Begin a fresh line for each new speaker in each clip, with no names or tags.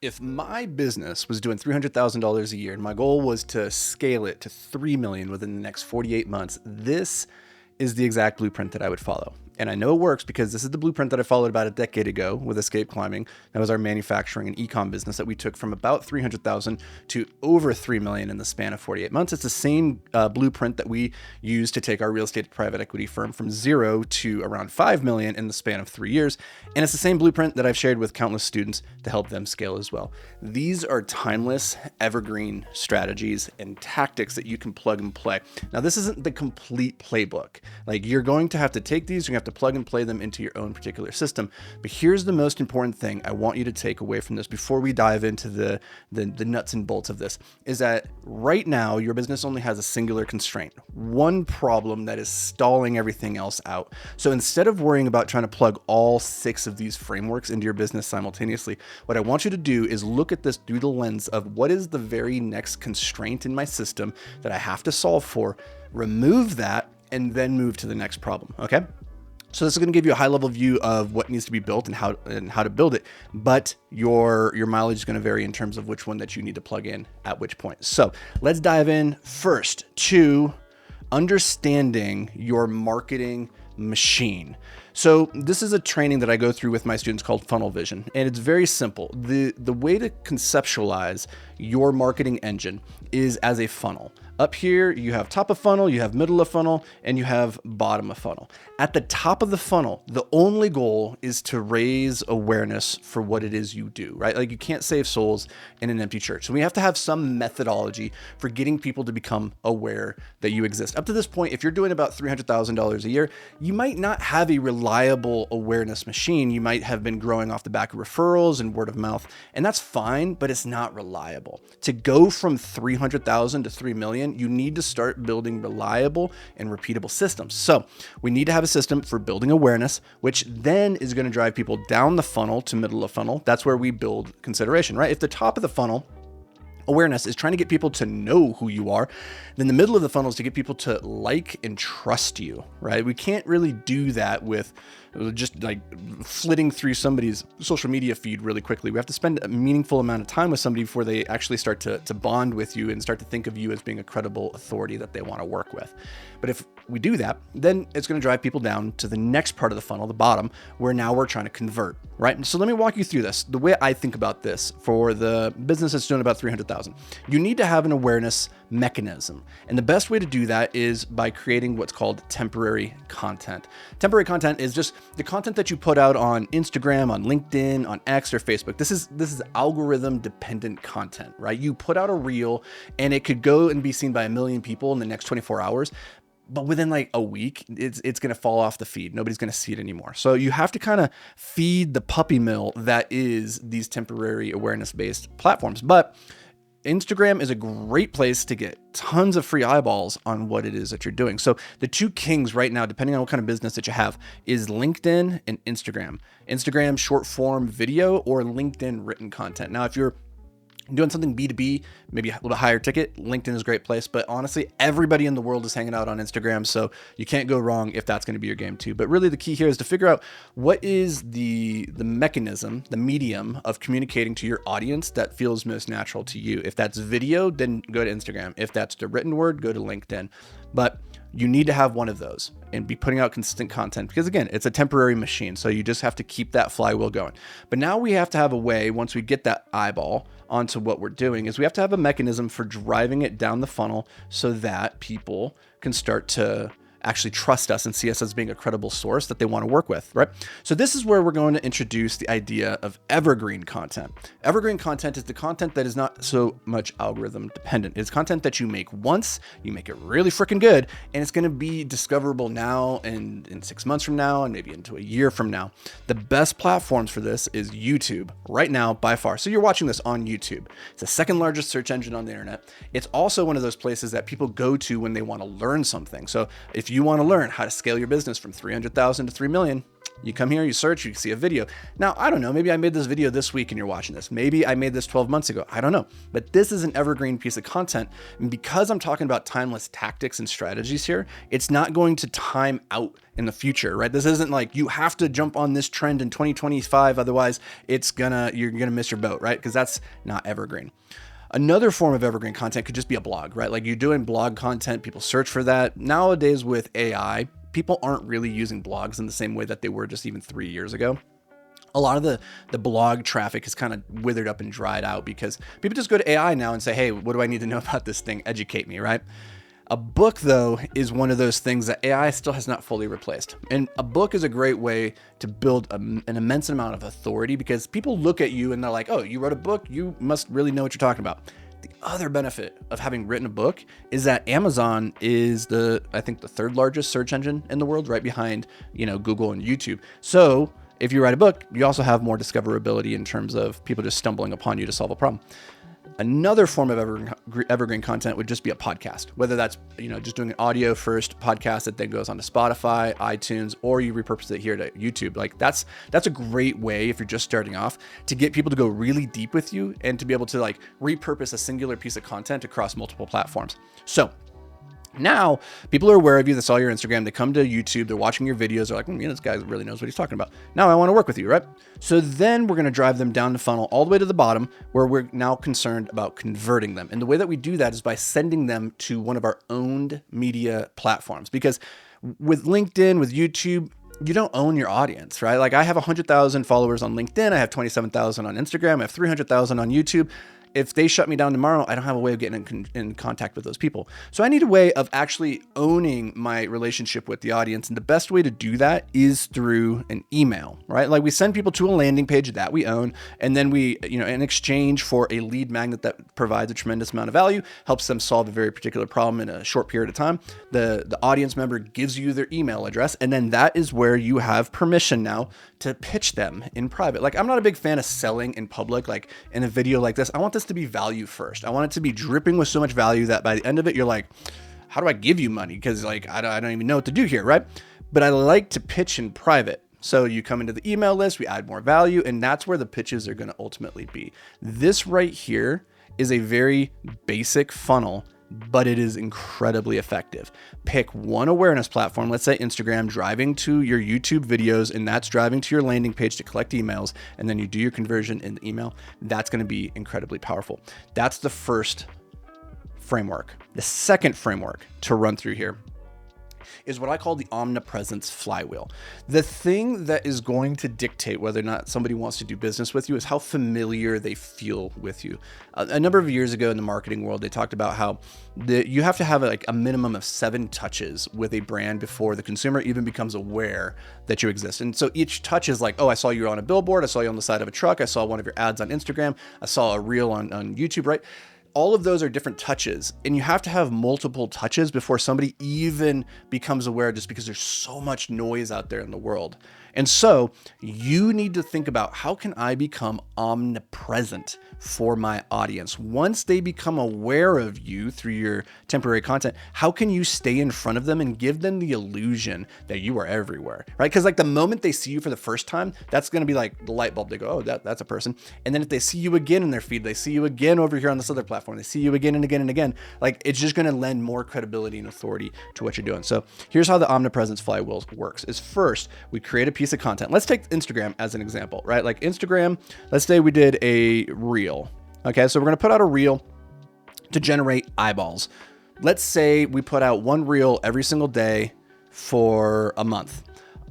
If my business was doing $300,000 a year and my goal was to scale it to 3 million within the next 48 months, this is the exact blueprint that I would follow. And I know it works because this is the blueprint that I followed about a decade ago with Escape Climbing. That was our manufacturing and ecom business that we took from about 300,000 to over 3 million in the span of 48 months. It's the same blueprint that we use to take our real estate private equity firm from 0 to around 5 million in the span of 3 years. And it's the same blueprint that I've shared with countless students to help them scale as well. These are timeless, evergreen strategies and tactics that you can plug and play. Now, this isn't the complete playbook. Like, you're going to have to take these, you're going to have to plug and play them into your own particular system. But here's the most important thing I want you to take away from this before we dive into the nuts and bolts of this, is that right now your business only has a singular constraint, one problem that is stalling everything else out. So instead of worrying about trying to plug all 6 of these frameworks into your business simultaneously, what I want you to do is look at this through the lens of what is the very next constraint in my system that I have to solve for, remove that, and then move to the next problem. Okay. So this is going to give you a high level view of what needs to be built and how to build it, but your mileage is going to vary in terms of which one that you need to plug in at which point. So let's dive in first to understanding your marketing machine. So this is a training that I go through with my students called Funnel Vision, and it's very simple. The way to conceptualize your marketing engine is as a funnel. Up here, you have top of funnel, you have middle of funnel, and you have bottom of funnel. At the top of the funnel, the only goal is to raise awareness for what it is you do, right? Like, you can't save souls in an empty church. So we have to have some methodology for getting people to become aware that you exist. Up to this point, if you're doing about $300,000 a year, you might not have a reliable awareness machine. You might have been growing off the back of referrals and word of mouth, and that's fine, but it's not reliable. To go from 300,000 to 3 million, you need to start building reliable and repeatable systems. So we need to have a system for building awareness, which then is going to drive people down the funnel to middle of funnel. That's where we build consideration, right? If the top of the funnel awareness is trying to get people to know who you are, then the middle of the funnel is to get people to like and trust you, right? We can't really do that with just like flitting through somebody's social media feed really quickly. We have to spend a meaningful amount of time with somebody before they actually start to bond with you and start to think of you as being a credible authority that they want to work with. But if we do that, then it's going to drive people down to the next part of the funnel, the bottom, where now we're trying to convert, right? And so let me walk you through this. The way I think about this for the business that's doing about 300,000, you need to have an awareness mechanism. And the best way to do that is by creating what's called temporary content. Temporary content is just the content that you put out on Instagram, on LinkedIn, on X or Facebook. This is algorithm dependent content, right? You put out a reel and it could go and be seen by 1 million people in the next 24 hours. But within like a week, it's going to fall off the feed. Nobody's going to see it anymore. So you have to kind of feed the puppy mill that is these temporary awareness-based platforms. But Instagram is a great place to get tons of free eyeballs on what it is that you're doing. So the two kings right now, depending on what kind of business that you have, is LinkedIn and Instagram. Instagram short form video or LinkedIn written content. Now, if you're doing something B2B, maybe a little higher ticket, LinkedIn is a great place. But honestly, everybody in the world is hanging out on Instagram. So you can't go wrong if that's going to be your game too. But really the key here is to figure out what is the mechanism, the medium of communicating to your audience that feels most natural to you. If that's video, then go to Instagram. If that's the written word, go to LinkedIn. But you need to have one of those and be putting out consistent content because, again, it's a temporary machine. So you just have to keep that flywheel going. But now we have to have a way, once we get that eyeball onto what we're doing, is we have to have a mechanism for driving it down the funnel so that people can start to actually trust us and see us as being a credible source that they want to work with, right? So this is where we're going to introduce the idea of evergreen content. Evergreen content is the content that is not so much algorithm dependent. It's content that you make once, you make it really freaking good, and it's going to be discoverable now and in 6 months from now and maybe into a year from now. The best platforms for this is YouTube right now by far. So you're watching this on YouTube. It's the second largest search engine on the internet. It's also one of those places that people go to when they want to learn something. So if If you want to learn how to scale your business from 300,000 to 3 million, you come here, you search, you see a video. Now, I don't know, maybe I made this video this week and you're watching this. Maybe I made this 12 months ago. I don't know. But this is an evergreen piece of content. And because I'm talking about timeless tactics and strategies here, it's not going to time out in the future, right? This isn't like you have to jump on this trend in 2025, otherwise you're gonna miss your boat, right? Because that's not evergreen. Another form of evergreen content could just be a blog, right? Like you're doing blog content, people search for that. Nowadays with AI, people aren't really using blogs in the same way that they were just even 3 years ago. A lot of the blog traffic is kind of withered up and dried out because people just go to AI now and say, hey, what do I need to know about this thing? Educate me, right? A book, though, is one of those things that AI still has not fully replaced. And a book is a great way to build an immense amount of authority because people look at you and they're like, oh, you wrote a book, you must really know what you're talking about. The other benefit of having written a book is that Amazon is I think the third largest search engine in the world, right behind, Google and YouTube. So if you write a book, you also have more discoverability in terms of people just stumbling upon you to solve a problem. Another form of evergreen content would just be a podcast, whether that's, just doing an audio first podcast that then goes onto Spotify, iTunes, or you repurpose it here to YouTube. Like that's a great way if you're just starting off to get people to go really deep with you and to be able to like repurpose a singular piece of content across multiple platforms. So now people are aware of you. They saw your Instagram. They come to YouTube. They're watching your videos. They're like, this guy really knows what he's talking about. Now I want to work with you, right? So then we're going to drive them down the funnel all the way to the bottom where we're now concerned about converting them. And the way that we do that is by sending them to one of our owned media platforms. Because with LinkedIn, with YouTube, you don't own your audience, right? Like I have 100,000 followers on LinkedIn. I have 27,000 on Instagram. I have 300,000 on YouTube. If they shut me down tomorrow, I don't have a way of getting in contact with those people. So I need a way of actually owning my relationship with the audience. And the best way to do that is through an email, right? Like we send people to a landing page that we own. And then we, in exchange for a lead magnet that provides a tremendous amount of value, helps them solve a very particular problem in a short period of time. The audience member gives you their email address. And then that is where you have permission now to pitch them in private. Like I'm not a big fan of selling in public, like in a video like this. I want this to be value first. I want it to be dripping with so much value that by the end of it, you're like, how do I give you money? Because like, I don't even know what to do here, right? But I like to pitch in private. So you come into the email list, we add more value, and that's where the pitches are going to ultimately be. This right here is a very basic funnel, but it is incredibly effective. Pick one awareness platform, let's say Instagram, driving to your YouTube videos, and that's driving to your landing page to collect emails, and then you do your conversion in the email. That's going to be incredibly powerful. That's the first framework. The second framework to run through here is what I call the omnipresence flywheel. The thing that is going to dictate whether or not somebody wants to do business with you is how familiar they feel with you. A number of years ago in the marketing world, they talked about how you have to have like a minimum of 7 touches with a brand before the consumer even becomes aware that you exist. And so each touch is like, oh, I saw you on a billboard. I saw you on the side of a truck. I saw one of your ads on Instagram. I saw a reel on YouTube, right? All of those are different touches, and you have to have multiple touches before somebody even becomes aware, just because there's so much noise out there in the world. And so you need to think about, how can I become omnipresent for my audience? Once they become aware of you through your temporary content, how can you stay in front of them and give them the illusion that you are everywhere, right? Because like the moment they see you for the first time, that's going to be like the light bulb. They go, oh, that's a person. And then if they see you again in their feed, they see you again over here on this other platform, they see you again and again and again, like it's just going to lend more credibility and authority to what you're doing. So here's how the omnipresence flywheel works. Is first, we create a piece of content. Let's take Instagram as an example, right? Like Instagram, let's say we did a reel. Okay, so we're going to put out a reel to generate eyeballs. Let's say we put out one reel every single day for a month.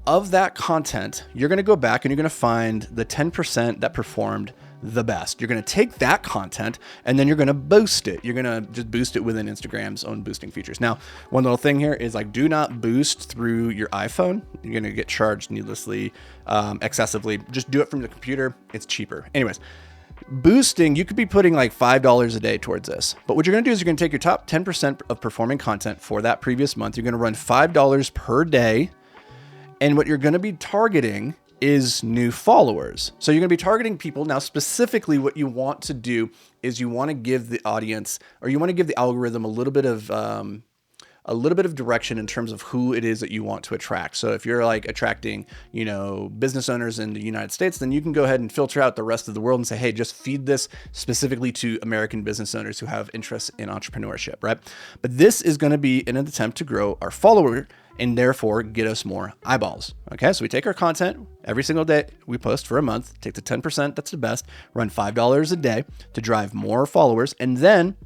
Of that content, you're going to go back and you're going to find the 10% that performed the best. You're going to take that content and then you're going to boost it. You're going to just boost it within Instagram's own boosting features. Now, one little thing here is like, do not boost through your iPhone. You're going to get charged needlessly, excessively. Just do it from the computer. It's cheaper. Anyways, boosting, you could be putting like $5 a day towards this. But what you're going to do is you're going to take your top 10% of performing content for that previous month. You're going to run $5 per day. And what you're going to be targeting is new followers. So you're going to be targeting people. Now, specifically what you want to do is you want to give the audience, or you want to give the algorithm a little bit of a little bit of direction in terms of who it is that you want to attract. So if you're like attracting, business owners in the United States, then you can go ahead and filter out the rest of the world and say, hey, just feed this specifically to American business owners who have interest in entrepreneurship, right? But this is going to be in an attempt to grow our follower and therefore get us more eyeballs. Okay, so we take our content every single day we post for a month, take the 10%, that's the best, run $5 a day to drive more followers. And then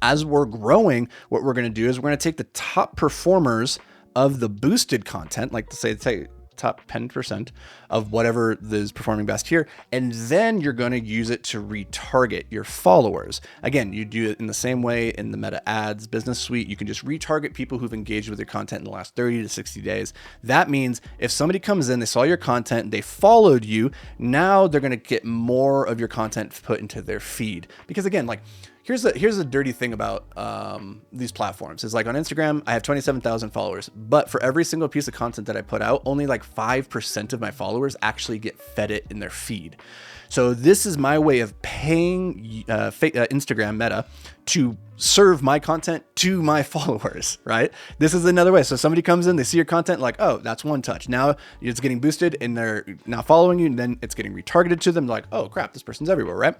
as we're growing, what we're going to do is we're going to take the top performers of the boosted content, like to say top 10% of whatever is performing best here. And then you're going to use it to retarget your followers. Again, you do it in the same way in the Meta Ads business suite. You can just retarget people who've engaged with your content in the last 30 to 60 days. That means if somebody comes in, they saw your content, they followed you, now they're going to get more of your content put into their feed. Because again, like, here's the dirty thing about these platforms is like on Instagram, I have 27,000 followers, but for every single piece of content that I put out, only like 5% of my followers actually get fed it in their feed. So this is my way of paying Instagram Meta to serve my content to my followers, right? This is another way. So somebody comes in, they see your content like, oh, that's one touch. Now it's getting boosted and they're now following you, and then it's getting retargeted to them like, oh crap, this person's everywhere, right?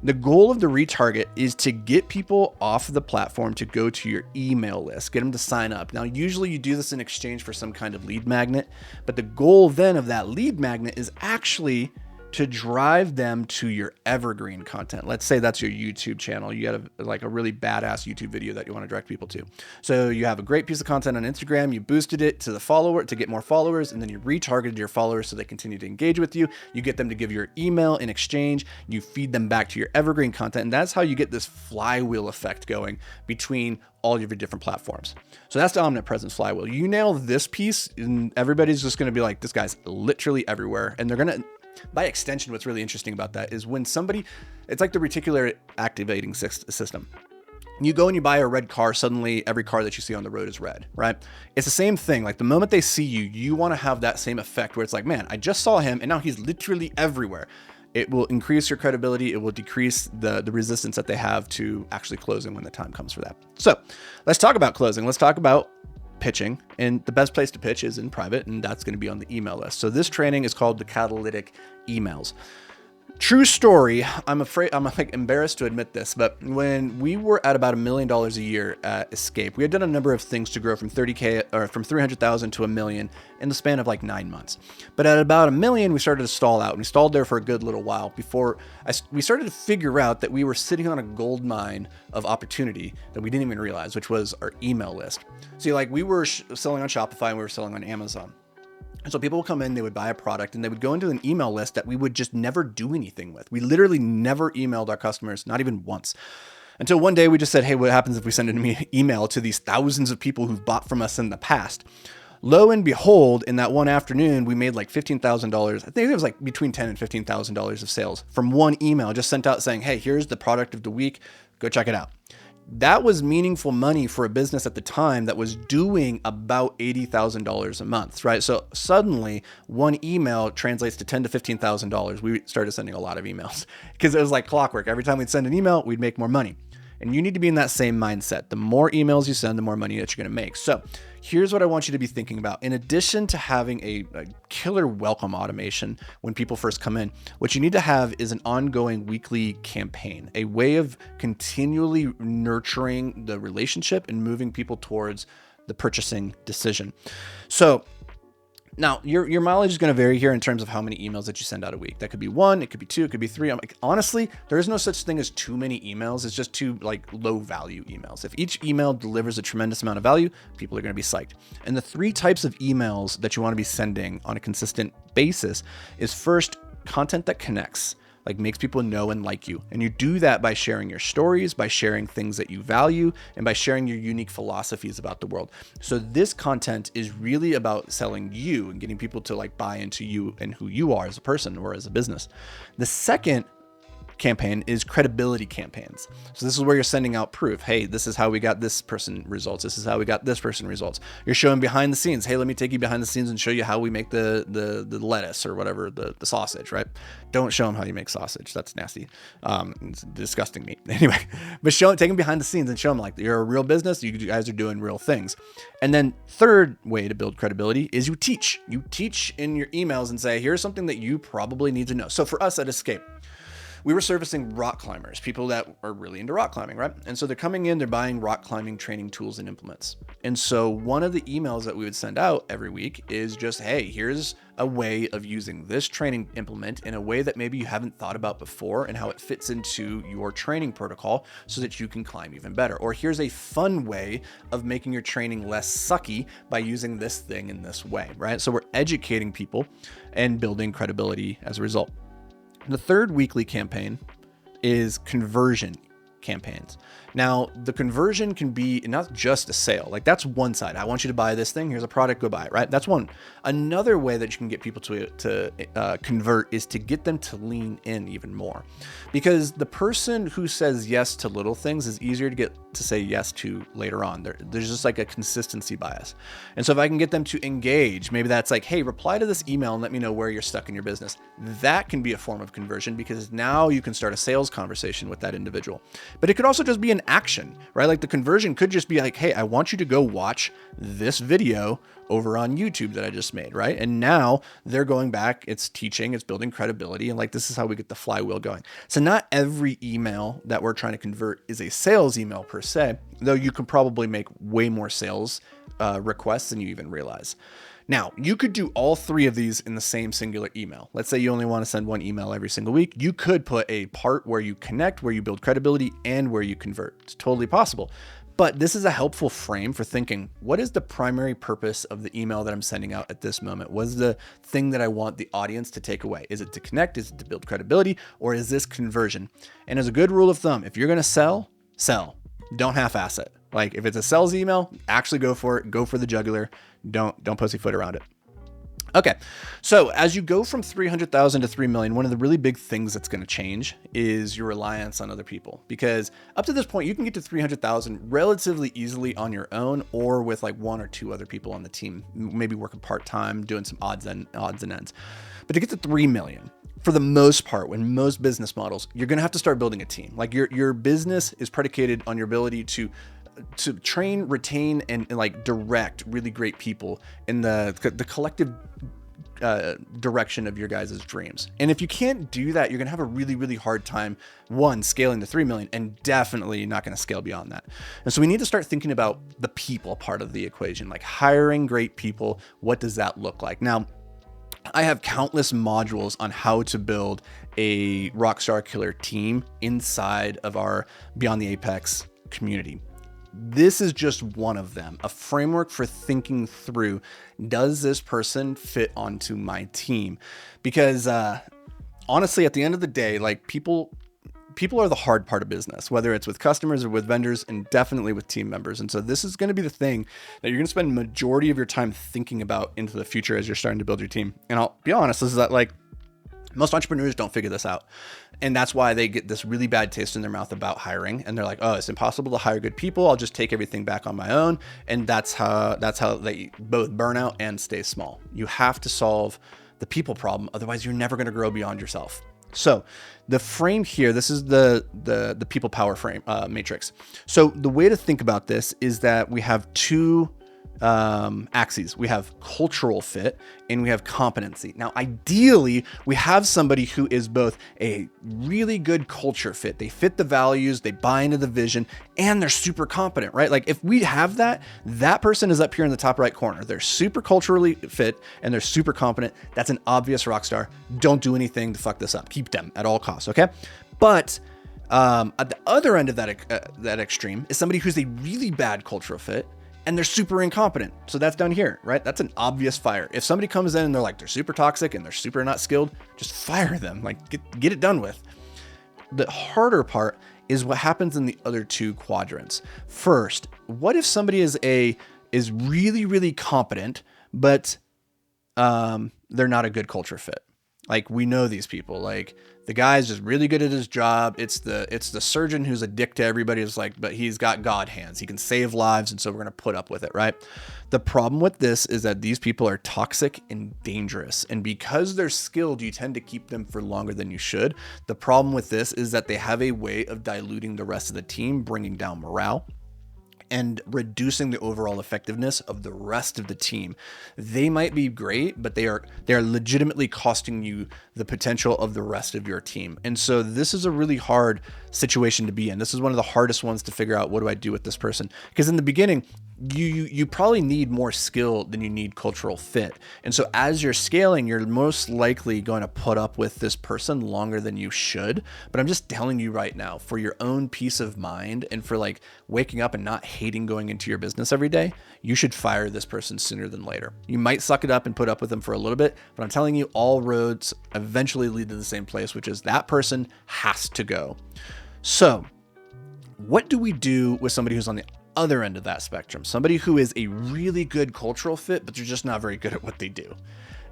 The goal of the retarget is to get people off the platform to go to your email list, get them to sign up. Now, usually you do this in exchange for some kind of lead magnet, but the goal then of that lead magnet is actually to drive them to your evergreen content. Let's say that's your YouTube channel. You got a really badass YouTube video that you want to direct people to. So you have a great piece of content on Instagram, you boosted it to the follower to get more followers, and then you retargeted your followers so they continue to engage with you. You get them to give your email in exchange. You feed them back to your evergreen content. And that's how you get this flywheel effect going between all of your different platforms. So that's the omnipresence flywheel. You nail this piece and everybody's just going to be like, this guy's literally everywhere. And they're going to, by extension, what's really interesting about that is when somebody, it's like the reticular activating system. You go and you buy a red car, suddenly every car that you see on the road is red, right? It's the same thing. Like the moment they see you, you want to have that same effect where it's like, man, I just saw him and now he's literally everywhere. It will increase your credibility. It will decrease the resistance that they have to actually closing when the time comes for that. So let's talk about closing. Let's talk about pitching, and the best place to pitch is in private, and that's going to be on the email list. So this training is called the Catalytic emails. True story. I'm like embarrassed to admit this, but when we were at about $1 million a year at Escape, we had done a number of things to grow from 30K or from 300,000 to $1 million in the span of like 9 months. But at about $1 million, we started to stall out, and we stalled there for a good little while before we started to figure out that we were sitting on a gold mine of opportunity that we didn't even realize, which was our email list. See, like we were selling on Shopify and we were selling on Amazon. And so people would come in, they would buy a product, and they would go into an email list that we would just never do anything with. We literally never emailed our customers, not even once. Until one day we just said, hey, what happens if we send an email to these thousands of people who've bought from us in the past? Lo and behold, in that one afternoon, we made like $15,000. I think it was like between $10,000 and $15,000 of sales from one email just sent out saying, hey, here's the product of the week. Go check it out. That was meaningful money for a business at the time that was doing about $80,000 a month, right? So suddenly one email translates to $10,000 to $15,000. We started sending a lot of emails because it was like clockwork. Every time we'd send an email, we'd make more money. And you need to be in that same mindset. The more emails you send, the more money that you're going to make. So here's what I want you to be thinking about. In addition to having a killer welcome automation when people first come in, what you need to have is an ongoing weekly campaign, a way of continually nurturing the relationship and moving people towards the purchasing decision. So now, your mileage is going to vary here in terms of how many emails that you send out a week. That could be 1, it could be 2, it could be 3. I'm like, honestly, there is no such thing as too many emails. It's just too like low value emails. If each email delivers a tremendous amount of value, people are going to be psyched. And the 3 types of emails that you want to be sending on a consistent basis is first, content that connects, like makes people know and like you. And you do that by sharing your stories, by sharing things that you value, and by sharing your unique philosophies about the world. So this content is really about selling you and getting people to like buy into you and who you are as a person or as a business. The second campaign is credibility campaigns. So this is where you're sending out proof. Hey, this is how we got this person results. This is how we got this person results. You're showing behind the scenes. Hey, let me take you behind the scenes and show you how we make the lettuce or whatever, the sausage, right? Don't show them how you make sausage. That's nasty. It's disgusting meat. Anyway, but take them behind the scenes and show them like you're a real business. You guys are doing real things. And then third way to build credibility is you teach. You teach in your emails and say, here's something that you probably need to know. So for us at Escape, we were servicing rock climbers, people that are really into rock climbing, right? And so they're coming in, they're buying rock climbing training tools and implements. And so one of the emails that we would send out every week is just, hey, here's a way of using this training implement in a way that maybe you haven't thought about before and how it fits into your training protocol so that you can climb even better. Or here's a fun way of making your training less sucky by using this thing in this way, right? So we're educating people and building credibility as a result. The third weekly campaign is conversion campaigns. Now, the conversion can be not just a sale. Like that's one side. I want you to buy this thing. Here's a product. Go buy it, right? That's one. Another way that you can get people to convert is to get them to lean in even more. Because the person who says yes to little things is easier to get to say yes to later on. There's just like a consistency bias. And so if I can get them to engage, maybe that's like, hey, reply to this email and let me know where you're stuck in your business. That can be a form of conversion because now you can start a sales conversation with that individual. But it could also just be an action, right? Like the conversion could just be like, hey, I want you to go watch this video over on YouTube that I just made, right? And now they're going back, it's teaching, it's building credibility, and like this is how we get the flywheel going. So not every email that we're trying to convert is a sales email per se, though you can probably make way more sales requests than you even realize. Now, you could do all three of these in the same singular email. Let's say you only want to send one email every single week. You could put a part where you connect, where you build credibility, and where you convert. It's totally possible. But this is a helpful frame for thinking, what is the primary purpose of the email that I'm sending out at this moment? What is the thing that I want the audience to take away? Is it to connect? Is it to build credibility? Or is this conversion? And as a good rule of thumb, if you're going to sell. Don't half-ass it. Like if it's a sales email, actually go for it. Go for the jugular. Don't pussyfoot around it. Okay. So as you go from 300,000 to 3 million, one of the really big things that's going to change is your reliance on other people, because up to this point, you can get to 300,000 relatively easily on your own or with like one or two other people on the team, maybe working part-time, doing some odds and ends. But to get to 3 million, for the most part, when most business models, you're going to have to start building a team. Like your business is predicated on your ability to train, retain, and like direct really great people in the collective direction of your guys' dreams. And if you can't do that, you're going to have a really, really hard time, one, scaling to 3 million, and definitely not going to scale beyond that. And so we need to start thinking about the people part of the equation, like hiring great people. What does that look like? Now, I have countless modules on how to build a rockstar killer team inside of our Beyond the Apex community. This is just one of them, a framework for thinking through, does this person fit onto my team? Because honestly, at the end of the day, like people are the hard part of business, whether it's with customers or with vendors, and definitely with team members. And so this is going to be the thing that you're going to spend majority of your time thinking about into the future as you're starting to build your team. And I'll be honest, this is that like most entrepreneurs don't figure this out. And that's why they get this really bad taste in their mouth about hiring. And they're like, oh, it's impossible to hire good people. I'll just take everything back on my own. And that's how they both burn out and stay small. You have to solve the people problem. Otherwise, you're never going to grow beyond yourself. So the frame here, this is the people power frame matrix. So the way to think about this is that we have two axes. We have cultural fit and we have competency. Now, ideally, we have somebody who is both a really good culture fit. They fit the values, they buy into the vision, and they're super competent, right? Like if we have that person is up here in the top right corner. They're super culturally fit and they're super competent. That's an obvious rock star. Don't do anything to fuck this up. Keep them at all costs, okay? But at the other end of that extreme is somebody who's a really bad cultural fit and they're super incompetent. So that's down here, right? That's an obvious fire. If somebody comes in and they're like, they're super toxic and they're super not skilled, just fire them, like get it done with. The harder part is what happens in the other two quadrants. First, what if somebody is really, really competent, but they're not a good culture fit? Like we know these people, like The guy's just really good at his job. It's the surgeon who's a dick to everybody. It's like, but he's got God hands. He can save lives, and so we're gonna put up with it, right? The problem with this is that these people are toxic and dangerous, and because they're skilled, you tend to keep them for longer than you should. The problem with this is that they have a way of diluting the rest of the team, bringing down morale and reducing the overall effectiveness of the rest of the team. They might be great, but they are legitimately costing you the potential of the rest of your team. And so this is a really hard situation to be in. This is one of the hardest ones to figure out, what do I do with this person? Because in the beginning, you probably need more skill than you need cultural fit. And so as you're scaling, you're most likely going to put up with this person longer than you should. But I'm just telling you right now, for your own peace of mind and for like waking up and not hating going into your business every day, you should fire this person sooner than later. You might suck it up and put up with them for a little bit, but I'm telling you, all roads eventually lead to the same place, which is that person has to go. So what do we do with somebody who's on the other end of that spectrum? Somebody who is a really good cultural fit, but they're just not very good at what they do.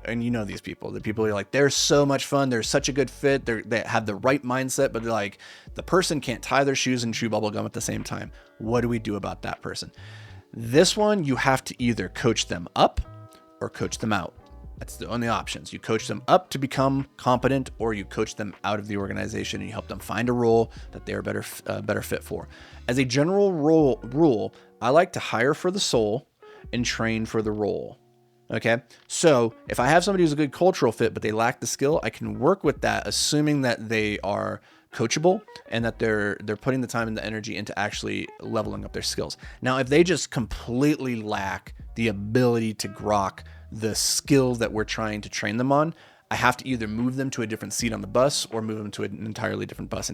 And you know these people, the people who are like, they're so much fun, they're such a good fit, they have the right mindset, but they're like, the person can't tie their shoes and chew bubble gum at the same time. What do we do about that person? This one, you have to either coach them up or coach them out. That's the only options. You coach them up to become competent, or you coach them out of the organization and you help them find a role that they're better fit for. As a general rule, I like to hire for the soul and train for the role. Okay. So if I have somebody who's a good cultural fit, but they lack the skill, I can work with that, assuming that they are coachable and that they're putting the time and the energy into actually leveling up their skills. Now, if they just completely lack the ability to grok the skills that we're trying to train them on, I have to either move them to a different seat on the bus or move them to an entirely different bus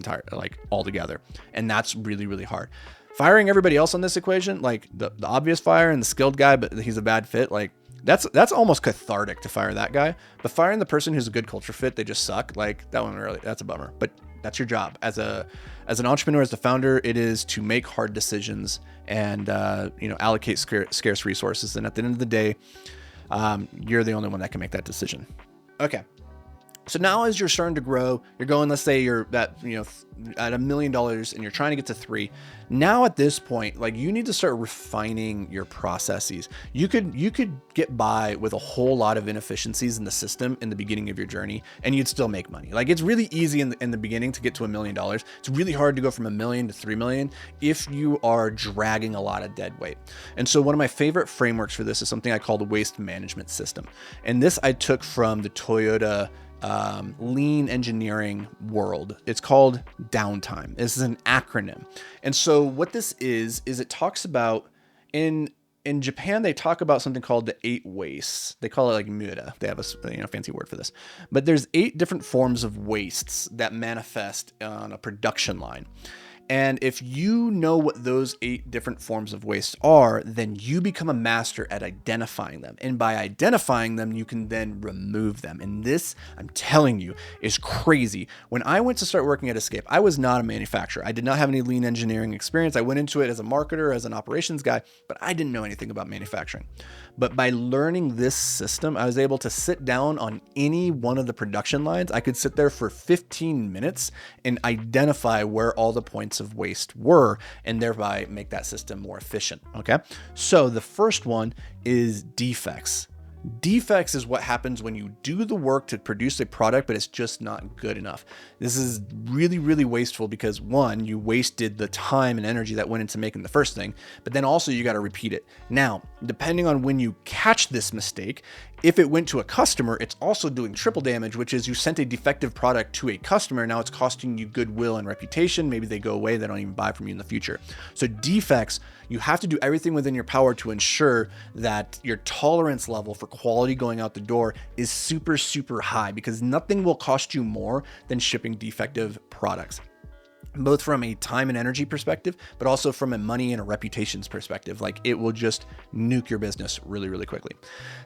altogether. And that's really, really hard. Firing everybody else on this equation, like the obvious fire and the skilled guy, but he's a bad fit, like that's almost cathartic to fire that guy. But firing the person who's a good culture fit, they just suck, like that one really, that's a bummer. But that's your job as an entrepreneur, as the founder. It is to make hard decisions and allocate scarce resources. And at the end of the day, you're the only one that can make that decision. Okay. So now as you're starting to grow, you're going, let's say you're at $1 million and you're trying to get to 3. Now at this point, like, you need to start refining your processes. You could get by with a whole lot of inefficiencies in the system in the beginning of your journey, and you'd still make money. Like, it's really easy in the beginning to get to $1 million. It's really hard to go from $1 million to 3 million if you are dragging a lot of dead weight. And so one of my favorite frameworks for this is something I call the waste management system. And this I took from the Toyota lean engineering world. It's called downtime. This is an acronym. And so what this is it talks about in Japan, they talk about something called the 8 wastes. They call it like mura. They have a fancy word for this, but there's 8 different forms of wastes that manifest on a production line. And if you know what those 8 different forms of waste are, then you become a master at identifying them. And by identifying them, you can then remove them. And this, I'm telling you, is crazy. When I went to start working at Escape, I was not a manufacturer. I did not have any lean engineering experience. I went into it as a marketer, as an operations guy, but I didn't know anything about manufacturing. But by learning this system, I was able to sit down on any one of the production lines. I could sit there for 15 minutes and identify where all the points of waste were, and thereby make that system more efficient. Okay. So the first one is defects. Defects is what happens when you do the work to produce a product, but it's just not good enough. This is really, really wasteful because, one, you wasted the time and energy that went into making the first thing, but then also you got to repeat it. Now, depending on when you catch this mistake, if it went to a customer, it's also doing triple damage, which is you sent a defective product to a customer. Now it's costing you goodwill and reputation. Maybe they go away. They don't even buy from you in the future. So defects, you have to do everything within your power to ensure that your tolerance level for quality going out the door is super, super high, because nothing will cost you more than shipping defective products, both from a time and energy perspective, but also from a money and a reputations perspective. Like, it will just nuke your business really, really quickly.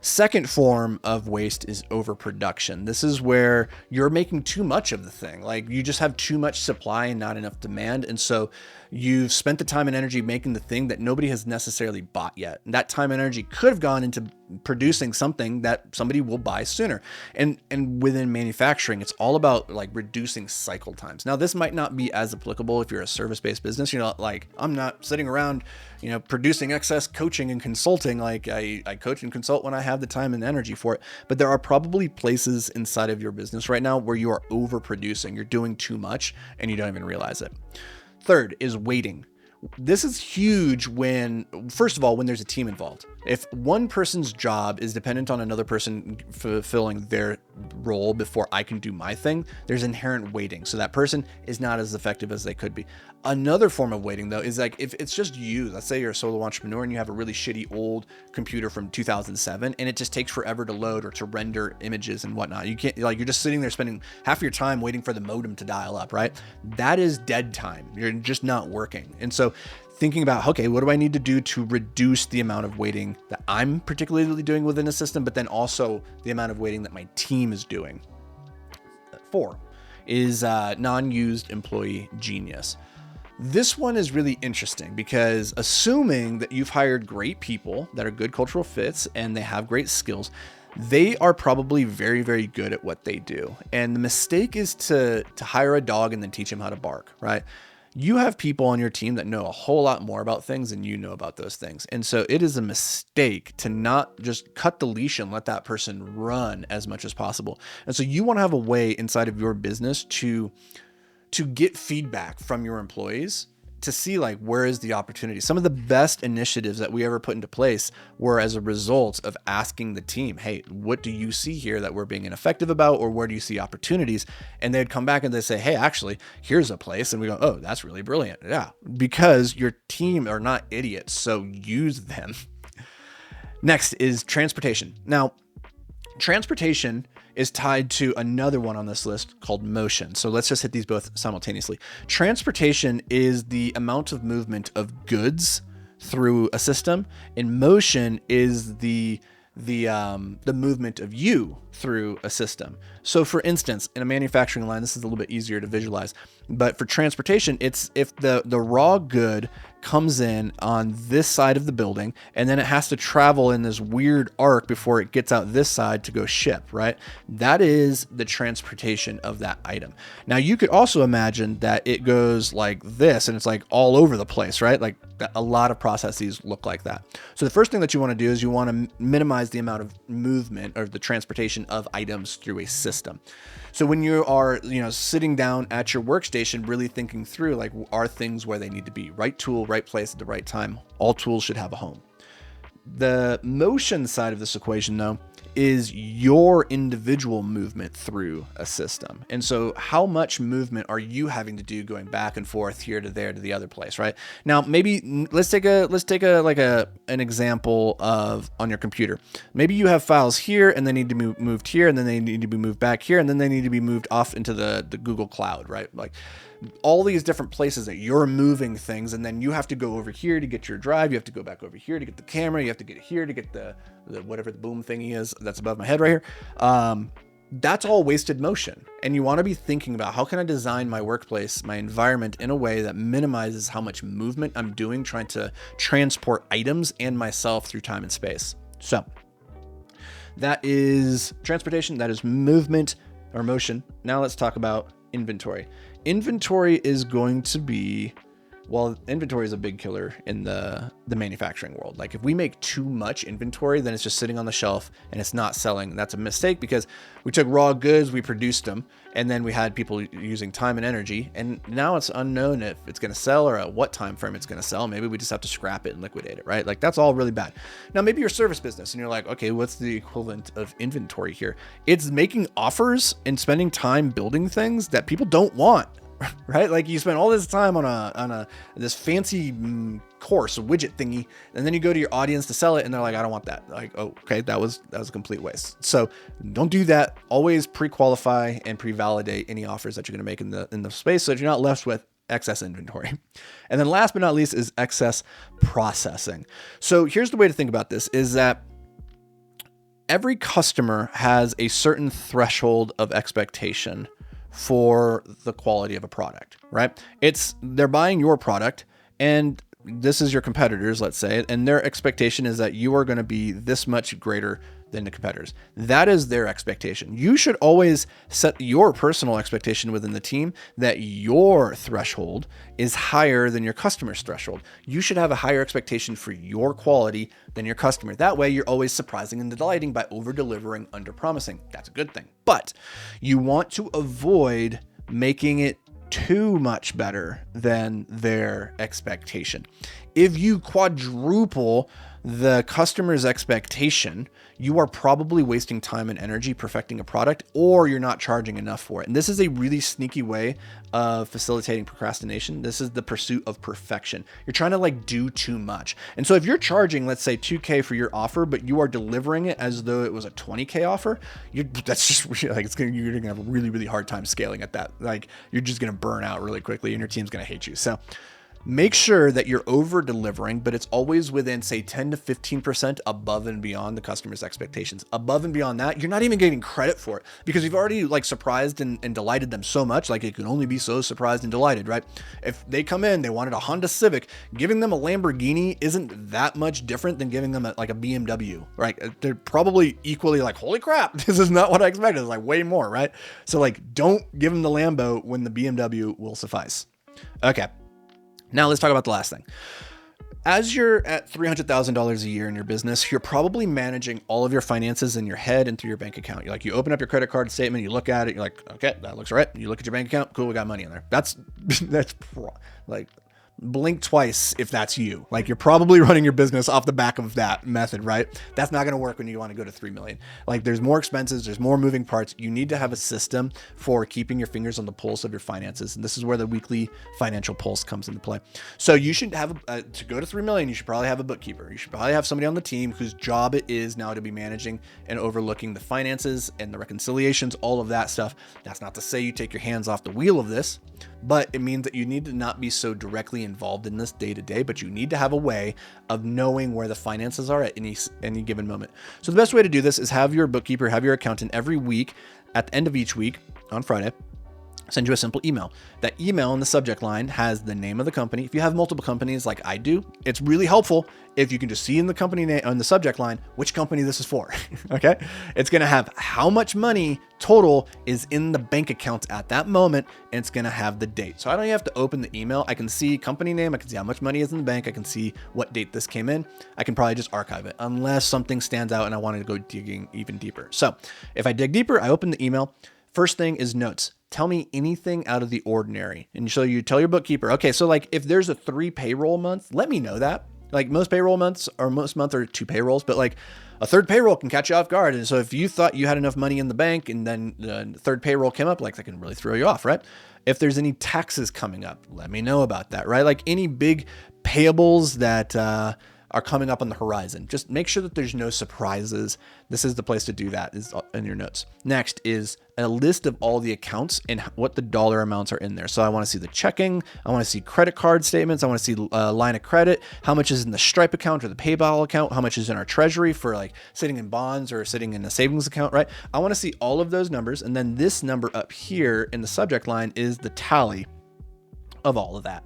Second form of waste is overproduction. This is where you're making too much of the thing. Like, you just have too much supply and not enough demand. And so you've spent the time and energy making the thing that nobody has necessarily bought yet. And that time and energy could have gone into producing something that somebody will buy sooner. And within manufacturing, it's all about like reducing cycle times. Now, this might not be as applicable if you're a service-based business. You're not like, I'm not sitting around, producing excess coaching and consulting. Like I coach and consult when I have the time and energy for it. But there are probably places inside of your business right now where you are overproducing. You're doing too much and you don't even realize it. Third is waiting. This is huge first of all, when there's a team involved. If one person's job is dependent on another person fulfilling their role before I can do my thing, there's inherent waiting. So that person is not as effective as they could be. Another form of waiting though is like if it's just you, let's say you're a solo entrepreneur and you have a really shitty old computer from 2007 and it just takes forever to load or to render images and whatnot. You can't, like, you're just sitting there spending half your time waiting for the modem to dial up, right? That is dead time. You're just not working. And so thinking about, okay, what do I need to do to reduce the amount of waiting that I'm particularly doing within a system, but then also the amount of waiting that my team is doing. 4 is non-used employee genius. This one is really interesting because assuming that you've hired great people that are good cultural fits and they have great skills, they are probably very, very good at what they do. And the mistake is to hire a dog and then teach him how to bark, right? You have people on your team that know a whole lot more about things than you know about those things. And so it is a mistake to not just cut the leash and let that person run as much as possible. And so you want to have a way inside of your business to get feedback from your employees to see like, where is the opportunity? Some of the best initiatives that we ever put into place were as a result of asking the team, hey, what do you see here that we're being ineffective about? Or where do you see opportunities? And they'd come back and they'd say, hey, actually, here's a place. And we go, oh, that's really brilliant. Yeah, because your team are not idiots. So use them. Next is transportation. Now, transportation is tied to another one on this list called motion. So let's just hit these both simultaneously. Transportation is the amount of movement of goods through a system, and motion is the movement of you through a system. So for instance, in a manufacturing line, this is a little bit easier to visualize, but for transportation, it's if the raw good comes in on this side of the building, and then it has to travel in this weird arc before it gets out this side to go ship, right? That is the transportation of that item. Now you could also imagine that it goes like this and it's like all over the place, right? Like a lot of processes look like that. So the first thing that you want to do is you want to minimize the amount of movement or the transportation of items through a system. So when you are, sitting down at your workstation, really thinking through, like, are things where they need to be? Right tool, right place at the right time. All tools should have a home. The motion side of this equation, though, is your individual movement through a system. And so how much movement are you having to do going back and forth here to there to the other place, right? Now, maybe let's take an example of on your computer. Maybe you have files here and they need to be moved here, and then they need to be moved back here, and then they need to be moved off into the Google Cloud, right? Like all these different places that you're moving things, and then you have to go over here to get your drive. You have to go back over here to get the camera. You have to get here to get the whatever the boom thingy is that's above my head right here. That's all wasted motion. And you want to be thinking about, how can I design my workplace, my environment in a way that minimizes how much movement I'm doing trying to transport items and myself through time and space. So that is transportation. That is movement or motion. Now let's talk about inventory. Inventory is going to be, inventory is a big killer in the manufacturing world. Like if we make too much inventory, then it's just sitting on the shelf and it's not selling. That's a mistake because we took raw goods, we produced them, and then we had people using time and energy. And now it's unknown if it's going to sell or at what time frame it's going to sell. Maybe we just have to scrap it and liquidate it, right? Like that's all really bad. Now, maybe you're a service business and you're like, okay, what's the equivalent of inventory here? It's making offers and spending time building things that people don't want. Right? Like you spend all this time on this fancy course, a widget thingy, and then you go to your audience to sell it and they're like, I don't want that. Like, oh, okay, that was a complete waste. So don't do that. Always pre-qualify and pre-validate any offers that you're going to make in the space so that you're not left with excess inventory. And then last but not least is excess processing. So here's the way to think about this is that every customer has a certain threshold of expectation for the quality of a product, right? They're buying your product and this is your competitors, let's say, and their expectation is that you are going to be this much greater than the competitors. That is their expectation. You should always set your personal expectation within the team that your threshold is higher than your customer's threshold. You should have a higher expectation for your quality than your customer. That way, you're always surprising and delighting by over-delivering, under-promising. That's a good thing. But you want to avoid making it too much better than their expectation. If you quadruple the customer's expectation, you are probably wasting time and energy perfecting a product, or you're not charging enough for it. And this is a really sneaky way of facilitating procrastination. This is the pursuit of perfection. You're trying to do too much. And so if you're charging, let's say $2,000 for your offer, but you are delivering it as though it was a $20,000 offer, that's just really, you're gonna have a really, really hard time scaling at that. You're just gonna burn out really quickly and your team's gonna hate you. So make sure that you're over delivering, but it's always within, say, 10 to 15% above and beyond the customer's expectations. Above and beyond that, you're not even getting credit for it because you've already surprised and delighted them so much. It can only be so surprised and delighted, right? If they come in, they wanted a Honda Civic, giving them a Lamborghini isn't that much different than giving them a BMW, right? They're probably equally holy crap, this is not what I expected. It's way more, right? So don't give them the Lambo when the BMW will suffice. Okay. Now let's talk about the last thing. As you're at $300,000 a year in your business, you're probably managing all of your finances in your head and through your bank account. You open up your credit card statement, you look at it, you're like, okay, that looks right. You look at your bank account, cool, we got money in there. That's blink twice if that's you. You're probably running your business off the back of that method, right? That's not going to work when you want to go to 3 million. There's more expenses, there's more moving parts. You need to have a system for keeping your fingers on the pulse of your finances. And this is where the weekly financial pulse comes into play. So you should have to go to 3 million, you should probably have a bookkeeper. You should probably have somebody on the team whose job it is now to be managing and overlooking the finances and the reconciliations, all of that stuff. That's not to say you take your hands off the wheel of this, but it means that you need to not be so directly involved in this day to day, but you need to have a way of knowing where the finances are at any given moment. So the best way to do this is have your bookkeeper, have your accountant every week at the end of each week on Friday, send you a simple email. That email in the subject line has the name of the company. If you have multiple companies like I do, it's really helpful if you can just see in the company name on the subject line which company this is for. Okay, it's going to have how much money total is in the bank account at that moment, and it's going to have the date. So I don't even have to open the email. I can see company name, I can see how much money is in the bank, I can see what date this came in. I can probably just archive it unless something stands out and I wanted to go digging even deeper. So if I dig deeper, I open the email. First thing is notes. Tell me anything out of the ordinary. And so you tell your bookkeeper, okay, so if there's a 3 payroll month, let me know that. Most payroll months or most month are 2 payrolls, but a third payroll can catch you off guard. And so if you thought you had enough money in the bank and then the third payroll came up, that can really throw you off, right? If there's any taxes coming up, let me know about that, right? Any big payables that are coming up on the horizon. Just make sure that there's no surprises. This is the place to do that, is in your notes. Next is a list of all the accounts and what the dollar amounts are in there. So I want to see the checking. I want to see credit card statements. I want to see a line of credit. How much is in the Stripe account or the PayPal account? How much is in our treasury for sitting in bonds or sitting in a savings account, right? I want to see all of those numbers. And then this number up here in the subject line is the tally of all of that.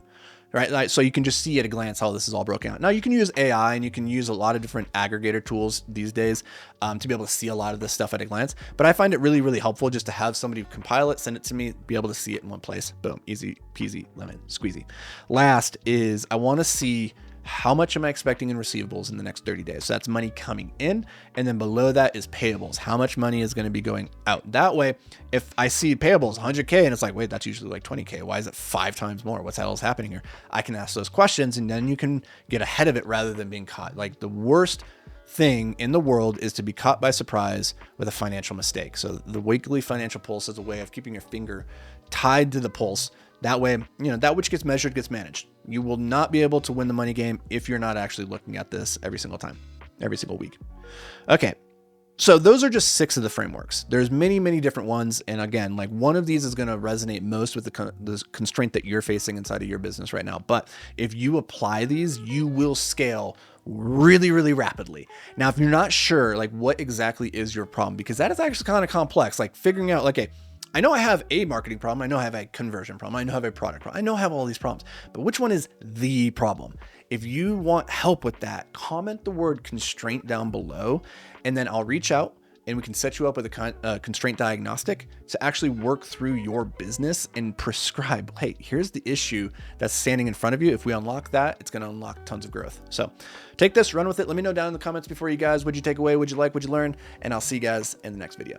Right. So you can just see at a glance how this is all broken out. Now you can use AI and you can use a lot of different aggregator tools these days to be able to see a lot of this stuff at a glance. But I find it really, really helpful just to have somebody compile it, send it to me, be able to see it in one place. Boom, easy peasy, lemon squeezy. Last is I want to see how much am I expecting in receivables in the next 30 days? So that's money coming in. And then below that is payables. How much money is going to be going out? That way, if I see payables 100K and it's wait, that's usually 20K. Why is it 5 times more? What's the hell is happening here? I can ask those questions and then you can get ahead of it rather than being caught. The worst thing in the world is to be caught by surprise with a financial mistake. So the weekly financial pulse is a way of keeping your finger tied to the pulse. That way, that which gets measured gets managed. You will not be able to win the money game if you're not actually looking at this every single time, every single week. Okay. So those are just 6 of the frameworks. There's many, many different ones. And again, one of these is going to resonate most with the constraint that you're facing inside of your business right now. But if you apply these, you will scale really, really rapidly. Now, if you're not sure, what exactly is your problem, because that is actually kind of complex, figuring out, okay, I know I have a marketing problem. I know I have a conversion problem. I know I have a product problem. I know I have all these problems, but which one is the problem? If you want help with that, comment the word constraint down below, and then I'll reach out and we can set you up with a constraint diagnostic to actually work through your business and prescribe, hey, here's the issue that's standing in front of you. If we unlock that, it's going to unlock tons of growth. So take this, run with it. Let me know down in the comments before you guys, what'd you take away? What'd you like? What'd you learn? And I'll see you guys in the next video.